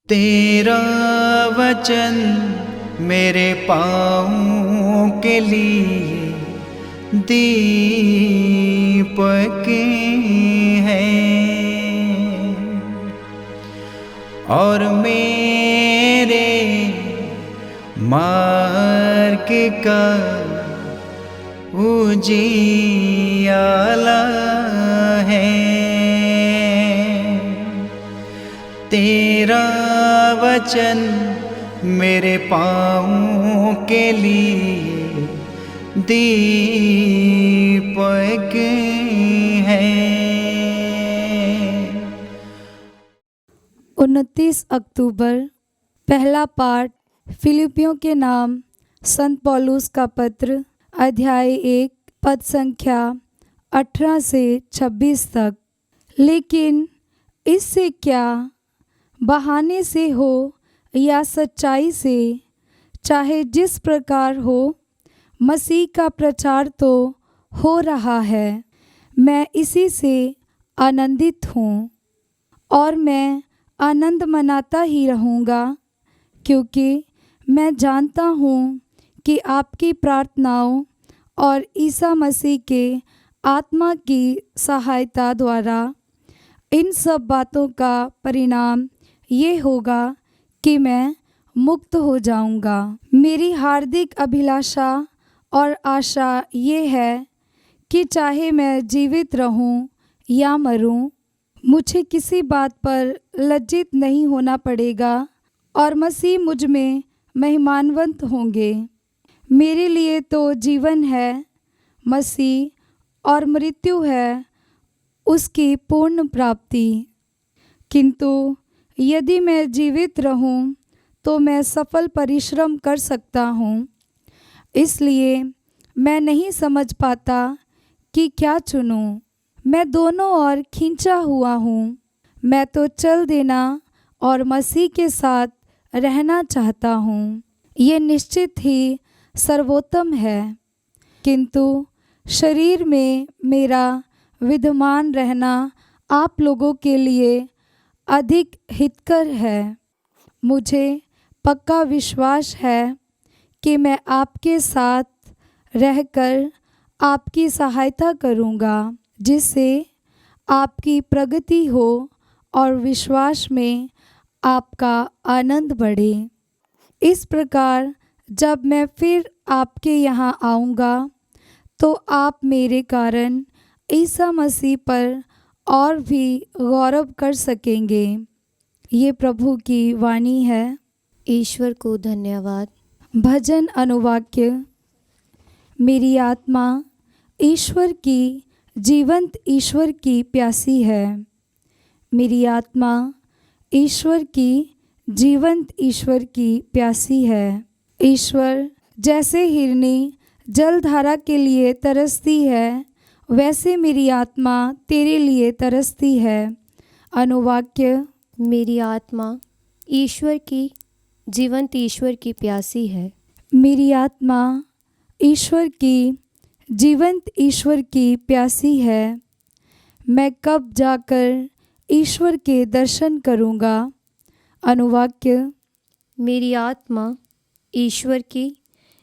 तेरा वचन मेरे पाँवों के लिए दीपक है और मेरे मार्ग का उजियाला है। तेरा वचन मेरे पाँवों के लिए दीपक है। 29 अक्टूबर। पहला पाठ फिलिपियों के नाम संत पौलुस का पत्र, अध्याय 1, पद संख्या 18 से 26 तक। लेकिन इससे क्या, बहाने से हो या सच्चाई से, चाहे जिस प्रकार हो, मसीह का प्रचार तो हो रहा है। मैं इसी से आनंदित हूँ और मैं आनंद मनाता ही रहूँगा, क्योंकि मैं जानता हूँ कि आपकी प्रार्थनाओं और ईसा मसीह के आत्मा की सहायता द्वारा इन सब बातों का परिणाम ये होगा कि मैं मुक्त हो जाऊंगा। मेरी हार्दिक अभिलाषा और आशा ये है कि चाहे मैं जीवित रहूं या मरूं, मुझे किसी बात पर लज्जित नहीं होना पड़ेगा और मसीह मुझ में महिमान्वित होंगे। मेरे लिए तो जीवन है मसीह और मृत्यु है उसकी पूर्ण प्राप्ति। किंतु यदि मैं जीवित रहूं तो मैं सफल परिश्रम कर सकता हूं। इसलिए मैं नहीं समझ पाता कि क्या चुनूं। मैं दोनों ओर खींचा हुआ हूँ। मैं तो चल देना और मसीह के साथ रहना चाहता हूँ, ये निश्चित ही सर्वोत्तम है। किंतु शरीर में मेरा विद्यमान रहना आप लोगों के लिए अधिक हितकर है। मुझे पक्का विश्वास है कि मैं आपके साथ रहकर आपकी सहायता करूँगा, जिससे आपकी प्रगति हो और विश्वास में आपका आनंद बढ़े। इस प्रकार जब मैं फिर आपके यहाँ आऊँगा तो आप मेरे कारण ईसा मसीह पर और भी गौरव कर सकेंगे। ये प्रभु की वाणी है। ईश्वर को धन्यवाद। भजन अनुवाक्य। मेरी आत्मा ईश्वर की, जीवंत ईश्वर की प्यासी है। मेरी आत्मा ईश्वर की, जीवंत ईश्वर की प्यासी है। ईश्वर जैसे हिरनी जलधारा के लिए तरसती है, वैसे मेरी आत्मा तेरे लिए तरसती है। अनुवाक्य। मेरी आत्मा ईश्वर की, जीवंत ईश्वर की प्यासी है। मेरी आत्मा ईश्वर की, जीवंत ईश्वर की प्यासी है। मैं कब जाकर ईश्वर के दर्शन करूँगा। अनुवाक्य। मेरी आत्मा ईश्वर की,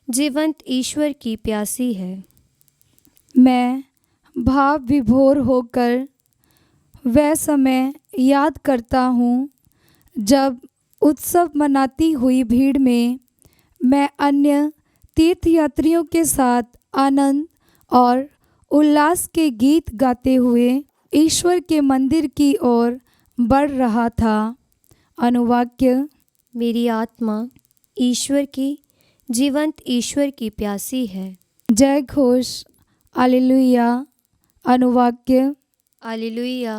जीवंत ईश्वर की प्यासी है। मैं भाव विभोर होकर वह समय याद करता हूँ जब उत्सव मनाती हुई भीड़ में मैं अन्य तीर्थयात्रियों के साथ आनंद और उल्लास के गीत गाते हुए ईश्वर के मंदिर की ओर बढ़ रहा था। अनुवाक्य। मेरी आत्मा ईश्वर की, जीवंत ईश्वर की प्यासी है। जय घोष। हालेलुया। अनुवाक्य। हालेलुया।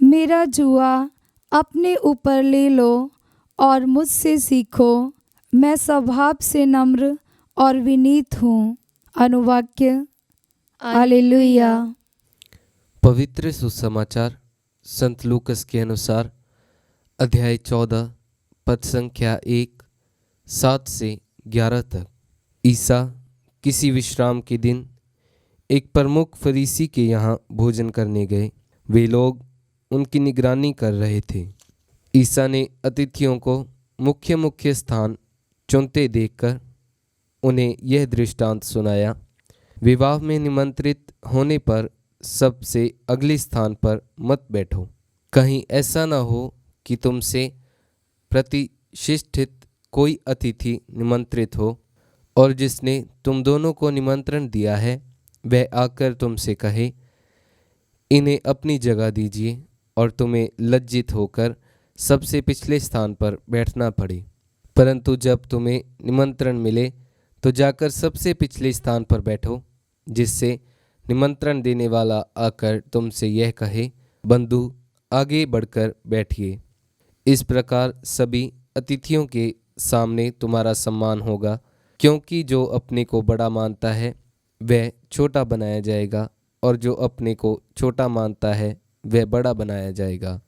मेरा जुआ अपने ऊपर ले लो और मुझसे सीखो, मैं स्वभाव से नम्र और विनीत हूँ। अनुवाक्य। हालेलुया। पवित्र सुसमाचार संत लूकस के अनुसार, अध्याय 14, पद संख्या 1, 7 से 11 तक। ईसा किसी विश्राम के दिन एक प्रमुख फरीसी के यहाँ भोजन करने गए। वे लोग उनकी निगरानी कर रहे थे। ईसा ने अतिथियों को मुख्य मुख्य स्थान चुनते देखकर उन्हें यह दृष्टांत सुनाया। विवाह में निमंत्रित होने पर सबसे अगले स्थान पर मत बैठो, कहीं ऐसा न हो कि तुमसे प्रतिष्ठित कोई अतिथि निमंत्रित हो और जिसने तुम दोनों को निमंत्रण दिया है वह आकर तुमसे कहे, इन्हें अपनी जगह दीजिए, और तुम्हें लज्जित होकर सबसे पिछले स्थान पर बैठना पड़े। परंतु जब तुम्हें निमंत्रण मिले तो जाकर सबसे पिछले स्थान पर बैठो, जिससे निमंत्रण देने वाला आकर तुमसे यह कहे, बंधु आगे बढ़कर बैठिए। इस प्रकार सभी अतिथियों के सामने तुम्हारा सम्मान होगा, क्योंकि जो अपने को बड़ा मानता है वह छोटा बनाया जाएगा, और जो अपने को छोटा मानता है वह बड़ा बनाया जाएगा।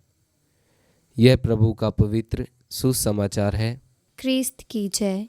यह प्रभु का पवित्र सुसमाचार है। क्रिस्त की जय।